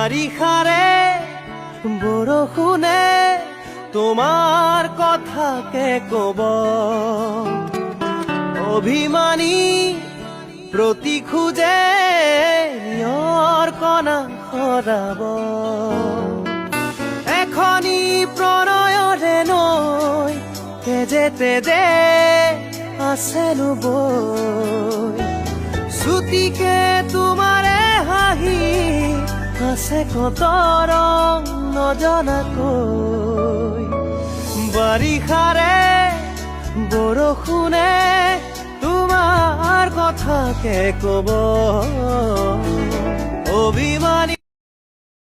বাৰিষাৰে বৰষুণে তোমাৰ কথাকে কব, অভিমানী প্ৰতি খোজে নিয়ৰ কণা সৰাব। এখনি প্ৰণয়ৰে নৈ তেজে তেজে আছেনো বৈ, ছুটিকে তোমাৰে হাঁহি আছে কত ৰং নজনাকৈ। বাৰিষাৰে বৰষুণে তোমাৰ কথাকে কব, অভিমানী